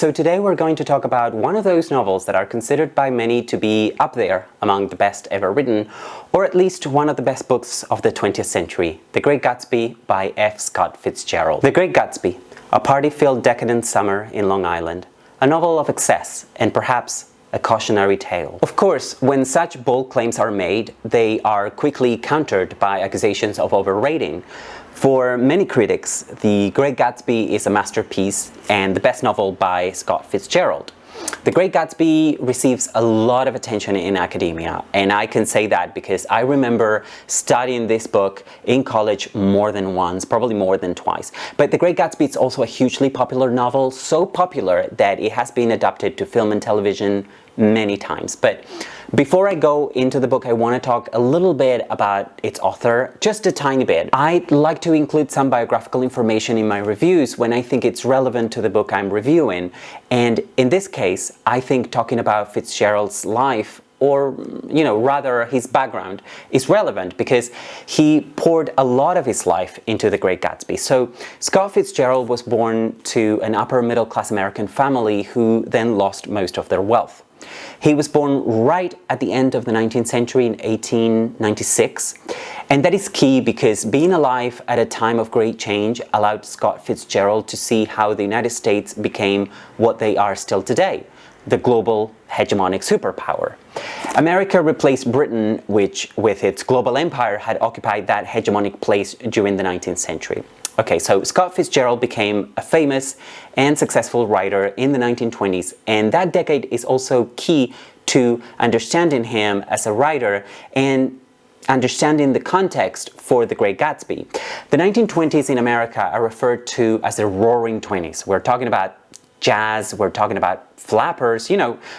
So today we're going to talk about one of those novels that are considered by many to be up there among the best ever written, or at least one of the best books of the 20th century, The Great Gatsby by F. Scott Fitzgerald. The Great Gatsby, a party-filled decadent summer in Long Island, a novel of excess and perhaps a cautionary tale. Of course, when such bold claims are made, they are quickly countered by accusations of overrating. For many critics, The Great Gatsby is a masterpiece and the best novel by Scott Fitzgerald. The Great Gatsby receives a lot of attention in academia, and I can say that because I remember studying this book in college more than once, probably more than twice. But The Great Gatsby is also a hugely popular novel, so popular that it has been adapted to film and television many times. But before I go into the book, I want to talk a little bit about its author, just a tiny bit. I like to include some biographical information in my reviews when I think it's relevant to the book I'm reviewing. And in this case, I think talking about Fitzgerald's life, or rather his background, is relevant because he poured a lot of his life into The Great Gatsby. So Scott Fitzgerald was born to an upper middle class American family who then lost most of their wealth. He was born right at the end of the 19th century in 1896, and that is key because being alive at a time of great change allowed Scott Fitzgerald to see how the United States became what they are still today, the global hegemonic superpower. America replaced Britain, which with its global empire had occupied that hegemonic place during the 19th century. Okay, so Scott Fitzgerald became a famous and successful writer in the 1920s, and that decade is also key to understanding him as a writer and understanding the context for The Great Gatsby. The 1920s in America are referred to as the Roaring Twenties. We're talking about jazz, we're talking about flappers,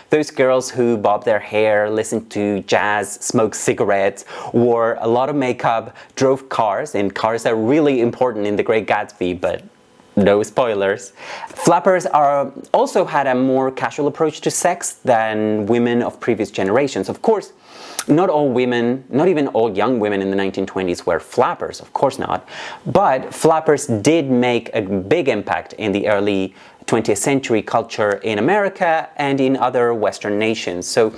those girls who bob their hair, listened to jazz, smoked cigarettes, wore a lot of makeup, drove cars, and cars are really important in The Great Gatsby, but no spoilers. Flappers also had a more casual approach to sex than women of previous generations. Of course, not all women, not even all young women in the 1920s were flappers, of course not, but flappers did make a big impact in the early 20th century culture in America and in other Western nations. So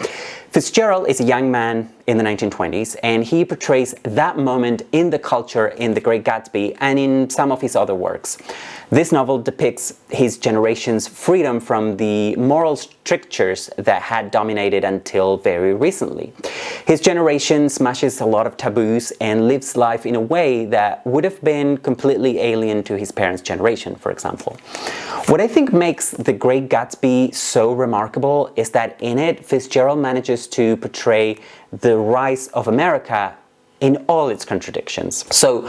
Fitzgerald is a young man in the 1920s, and he portrays that moment in the culture in The Great Gatsby and in some of his other works. This novel depicts his generation's freedom from the moral strictures that had dominated until very recently. His generation smashes a lot of taboos and lives life in a way that would have been completely alien to his parents' generation, for example. What I think makes The Great Gatsby so remarkable is that in it, Fitzgerald manages to portray the rise of America in all its contradictions. So,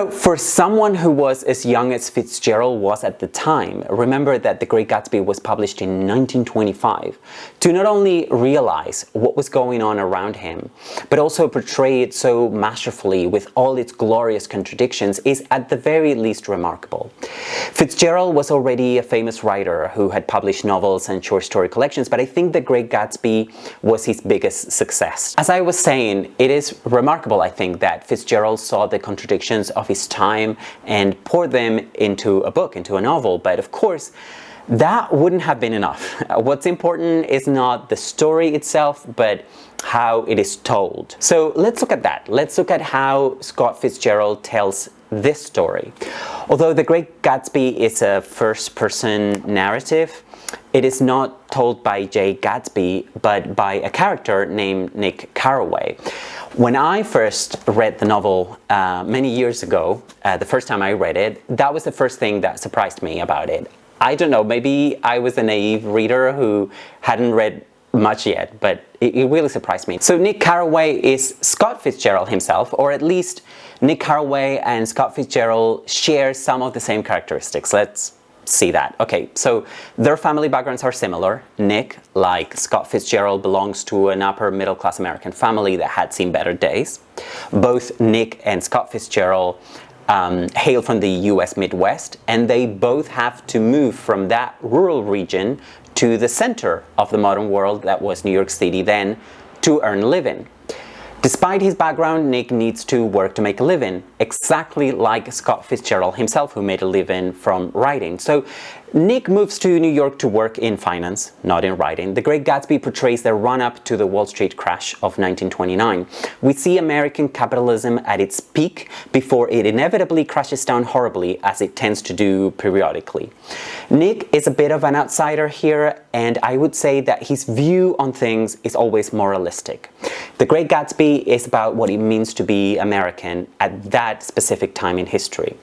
for someone who was as young as Fitzgerald was at the time, remember that The Great Gatsby was published in 1925, to not only realize what was going on around him, but also portray it so masterfully with all its glorious contradictions is at the very least remarkable. Fitzgerald was already a famous writer who had published novels and short story collections, but I think The Great Gatsby was his biggest success. As I was saying, it is remarkable, I think, that Fitzgerald saw the contradictions of his time and poured them into a book, into a novel. But of course, that wouldn't have been enough. What's important is not the story itself, but how it is told. So let's look at that. Let's look at how Scott Fitzgerald tells this story. Although The Great Gatsby is a first-person narrative, it is not told by J. Gatsby, but by a character named Nick Carraway. When I first read the novel many years ago, the first time I read it, that was the first thing that surprised me about it. I don't know, maybe I was a naive reader who hadn't read much yet, but it really surprised me. So Nick Carraway is Scott Fitzgerald himself, or at least Nick Carraway and Scott Fitzgerald share some of the same characteristics. Let's see that. Okay, so their family backgrounds are similar. Nick, like Scott Fitzgerald, belongs to an upper middle class American family that had seen better days. Both Nick and Scott Fitzgerald hail from the US Midwest, and they both have to move from that rural region to the center of the modern world that was New York City then to earn a living. Despite his background, Nick needs to work to make a living, exactly like Scott Fitzgerald himself, who made a living from writing. So Nick moves to New York to work in finance, not in writing. The Great Gatsby portrays the run-up to the Wall Street crash of 1929. We see American capitalism at its peak before it inevitably crashes down horribly, as it tends to do periodically. Nick is a bit of an outsider here, and I would say that his view on things is always moralistic. The Great Gatsby is about what it means to be American at that specific time in history.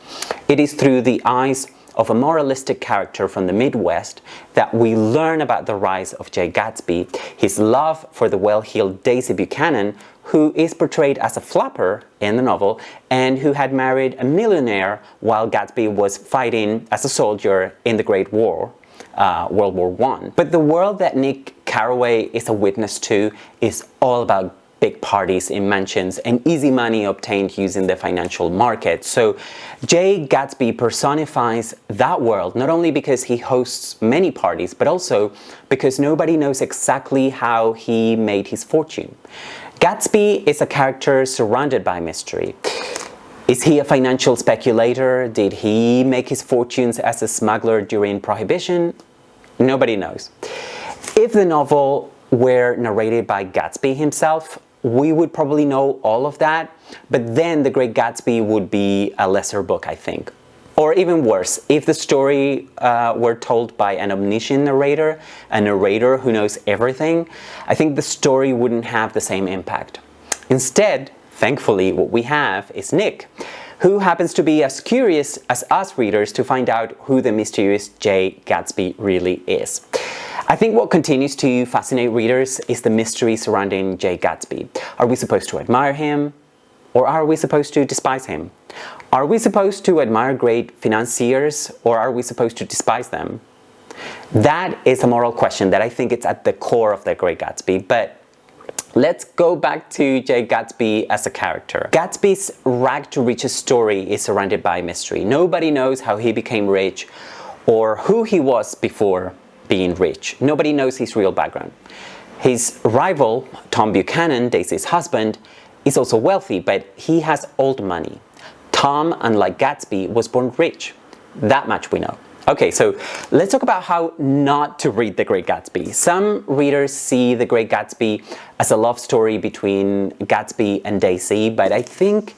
It is through the eyes of a moralistic character from the Midwest that we learn about the rise of Jay Gatsby, his love for the well-heeled Daisy Buchanan, who is portrayed as a flapper in the novel and who had married a millionaire while Gatsby was fighting as a soldier in the Great War, World War I. But the world that Nick Carraway is a witness to is all about big parties in mansions and easy money obtained using the financial market. So Jay Gatsby personifies that world, not only because he hosts many parties, but also because nobody knows exactly how he made his fortune. Gatsby is a character surrounded by mystery. Is he a financial speculator? Did he make his fortunes as a smuggler during Prohibition? Nobody knows. If the novel were narrated by Gatsby himself, we would probably know all of that, but then The Great Gatsby would be a lesser book, I think. Or even worse, if the story were told by an omniscient narrator, a narrator who knows everything, I think the story wouldn't have the same impact. Instead, thankfully, what we have is Nick, who happens to be as curious as us readers to find out who the mysterious Jay Gatsby really is. I think what continues to fascinate readers is the mystery surrounding Jay Gatsby. Are we supposed to admire him, or are we supposed to despise him? Are we supposed to admire great financiers, or are we supposed to despise them? That is a moral question that I think it's at the core of The Great Gatsby, but let's go back to Jay Gatsby as a character. Gatsby's rag-to-riches story is surrounded by mystery. Nobody knows how he became rich or who he was before being rich. Nobody knows his real background. His rival, Tom Buchanan, Daisy's husband, is also wealthy, but he has old money. Tom, unlike Gatsby, was born rich. That much we know. Okay, so let's talk about how not to read The Great Gatsby. Some readers see The Great Gatsby as a love story between Gatsby and Daisy, but I think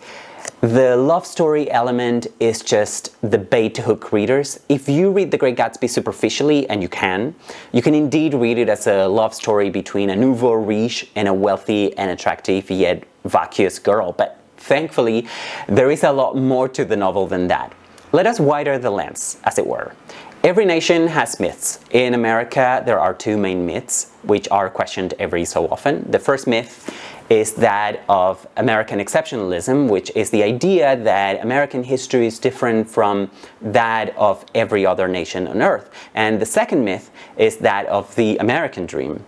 the love story element is just the bait to hook readers. If you read The Great Gatsby superficially, and you can indeed read it as a love story between a nouveau riche and a wealthy and attractive yet vacuous girl. But thankfully, there is a lot more to the novel than that. Let us widen the lens, as it were. Every nation has myths. In America, there are two main myths, which are questioned every so often. The first myth is that of American exceptionalism, which is the idea that American history is different from that of every other nation on earth. And the second myth is that of the American dream.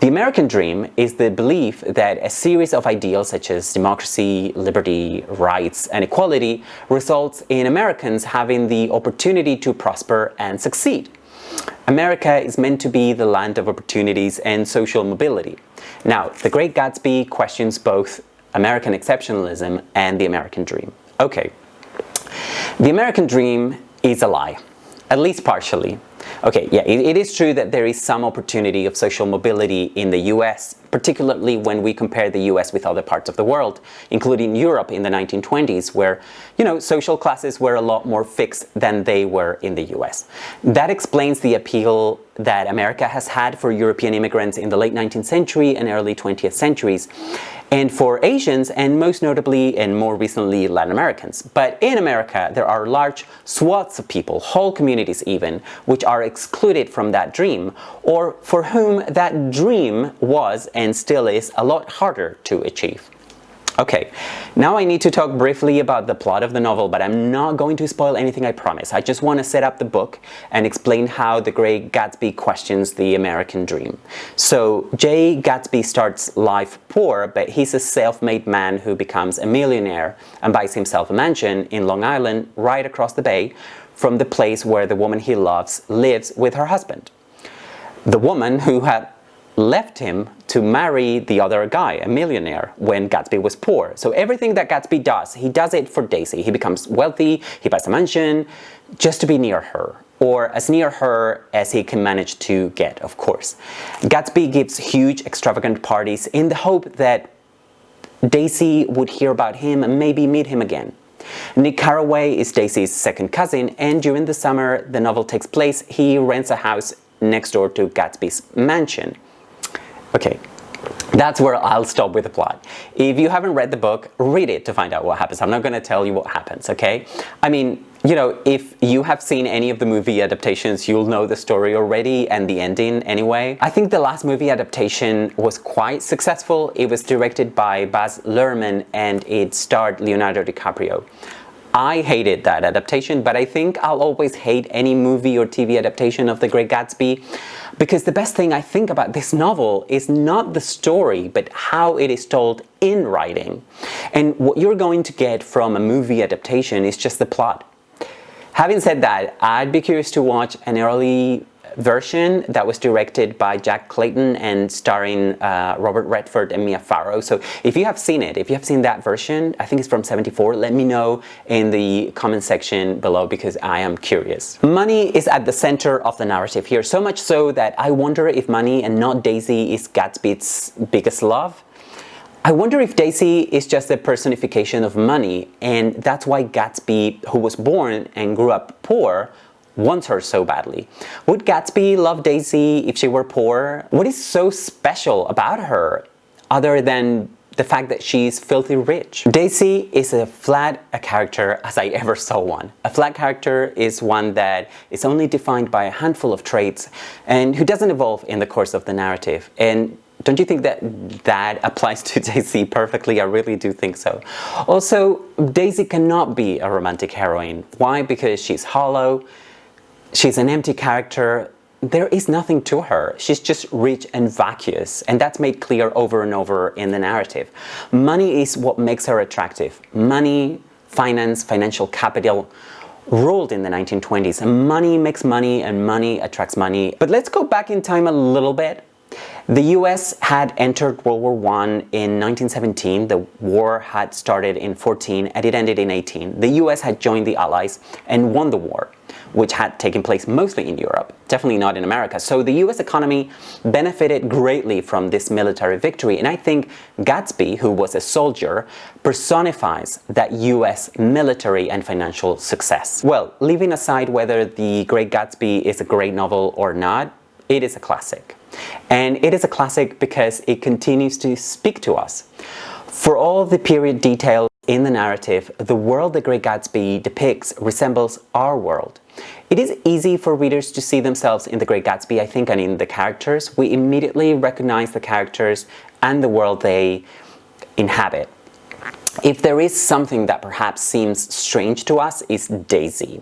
The American dream is the belief that a series of ideals such as democracy, liberty, rights, and equality results in Americans having the opportunity to prosper and succeed. America is meant to be the land of opportunities and social mobility. Now, The Great Gatsby questions both American exceptionalism and the American dream. Okay, the American dream is a lie, at least partially. Okay, yeah, it is true that there is some opportunity of social mobility in the US, particularly when we compare the US with other parts of the world, including Europe in the 1920s, where, social classes were a lot more fixed than they were in the US. That explains the appeal that America has had for European immigrants in the late 19th century and early 20th centuries, and for Asians, and most notably and more recently Latin Americans. But in America, there are large swaths of people, whole communities even, which are excluded from that dream, or for whom that dream was and still is a lot harder to achieve. Okay, now I need to talk briefly about the plot of the novel, but I'm not going to spoil anything, I promise. I just want to set up the book and explain how The Great Gatsby questions the American dream. So, Jay Gatsby starts life poor, but he's a self-made man who becomes a millionaire and buys himself a mansion in Long Island, right across the bay from the place where the woman he loves lives with her husband. The woman who had left him to marry the other guy, a millionaire, when Gatsby was poor. So everything that Gatsby does, he does it for Daisy. He becomes wealthy, he buys a mansion just to be near her. or as near her as he can manage to get, of course. Gatsby gives huge, extravagant parties in the hope that Daisy would hear about him and maybe meet him again. Nick Carraway is Daisy's second cousin, and during the summer the novel takes place, he rents a house next door to Gatsby's mansion. Okay, that's where I'll stop with the plot. If you haven't read the book, read it to find out what happens. I'm not going to tell you what happens, okay? I mean, you know, if you have seen any of the movie adaptations, you'll know the story already and the ending anyway. I think the last movie adaptation was quite successful. It was directed by Baz Luhrmann and it starred Leonardo DiCaprio. I hated that adaptation, but I think I'll always hate any movie or TV adaptation of The Great Gatsby, because the best thing I think about this novel is not the story, but how it is told in writing. And what you're going to get from a movie adaptation is just the plot. Having said that, I'd be curious to watch an early version that was directed by Jack Clayton and starring Robert Redford and Mia Farrow. So if you have seen it, if you have seen that version, I think it's from '74, let me know in the comment section below because I am curious. Money is at the center of the narrative here, so much so that I wonder if money and not Daisy is Gatsby's biggest love. I wonder if Daisy is just a personification of money, and that's why Gatsby, who was born and grew up poor, wants her so badly. Would Gatsby love Daisy if she were poor? What is so special about her other than the fact that she's filthy rich? Daisy is as flat a character as I ever saw one. A flat character is one that is only defined by a handful of traits and who doesn't evolve in the course of the narrative. And don't you think that that applies to Daisy perfectly? I really do think so. Also, Daisy cannot be a romantic heroine. Why? Because she's hollow. She's an empty character. There is nothing to her. She's just rich and vacuous, and that's made clear over and over in the narrative. Money is what makes her attractive. Money, finance, financial capital ruled in the 1920s, and money makes money and money attracts money. But let's go back in time a little bit. The US had entered World War I in 1917, the war had started in 14 and it ended in 18. The US had joined the Allies and won the war, which had taken place mostly in Europe, definitely not in America. So the US economy benefited greatly from this military victory, and I think Gatsby, who was a soldier, personifies that US military and financial success. Well, leaving aside whether The Great Gatsby is a great novel or not, it is a classic. And it is a classic because it continues to speak to us. For all the period detail in the narrative, the world The Great Gatsby depicts resembles our world. It is easy for readers to see themselves in The Great Gatsby, I think, and in the characters. We immediately recognize the characters and the world they inhabit. If there is something that perhaps seems strange to us, it's Daisy.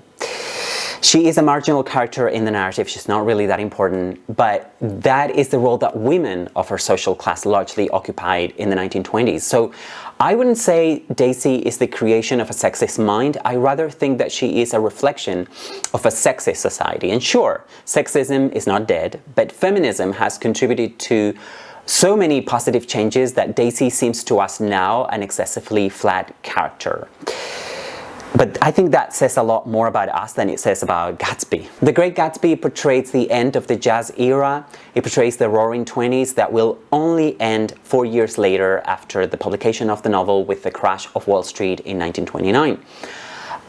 She is a marginal character in the narrative, she's not really that important, but that is the role that women of her social class largely occupied in the 1920s. So I wouldn't say Daisy is the creation of a sexist mind, I rather think that she is a reflection of a sexist society. And sure, sexism is not dead, but feminism has contributed to so many positive changes that Daisy seems to us now an excessively flat character. But I think that says a lot more about us than it says about Gatsby. The Great Gatsby portrays the end of the jazz era. It portrays the roaring 20s that will only end 4 years later after the publication of the novel with the crash of Wall Street in 1929.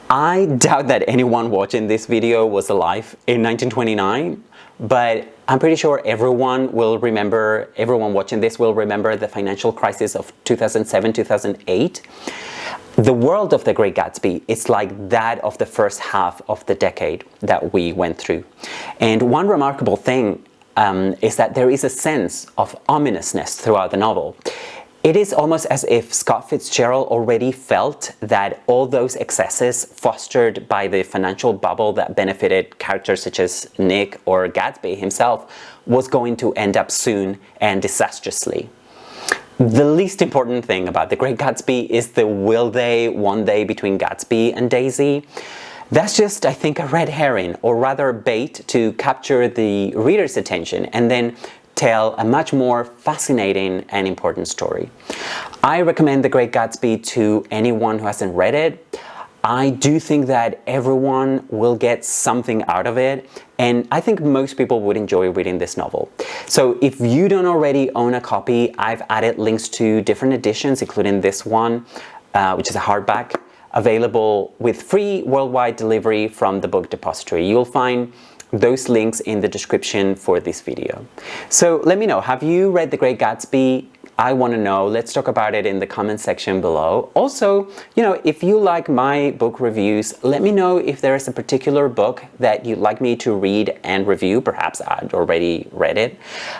I doubt that anyone watching this video was alive in 1929, but I'm pretty sure everyone watching this will remember the financial crisis of 2007-2008. The world of The Great Gatsby is like that of the first half of the decade that we went through. And one remarkable thing is that there is a sense of ominousness throughout the novel. It is almost as if Scott Fitzgerald already felt that all those excesses fostered by the financial bubble that benefited characters such as Nick or Gatsby himself was going to end up soon and disastrously. The least important thing about The Great Gatsby is the will they, won't they between Gatsby and Daisy. That's just, I think, a red herring, or rather bait to capture the reader's attention and then tell a much more fascinating and important story. I recommend The Great Gatsby to anyone who hasn't read it. I do think that everyone will get something out of it, and I think most people would enjoy reading this novel. So if you don't already own a copy, I've added links to different editions, including this one, which is a hardback, available with free worldwide delivery from the Book Depository. You'll find those links in the description for this video. So let me know, have you read The Great Gatsby? I want to know. Let's talk about it in the comment section below. Also, if you like my book reviews, let me know if there is a particular book that you'd like me to read and review. Perhaps I'd already read it.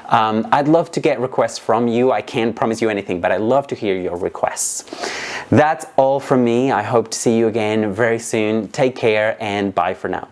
I'd love to get requests from you. I can't promise you anything, but I'd love to hear your requests. That's all from me. I hope to see you again very soon. Take care and bye for now.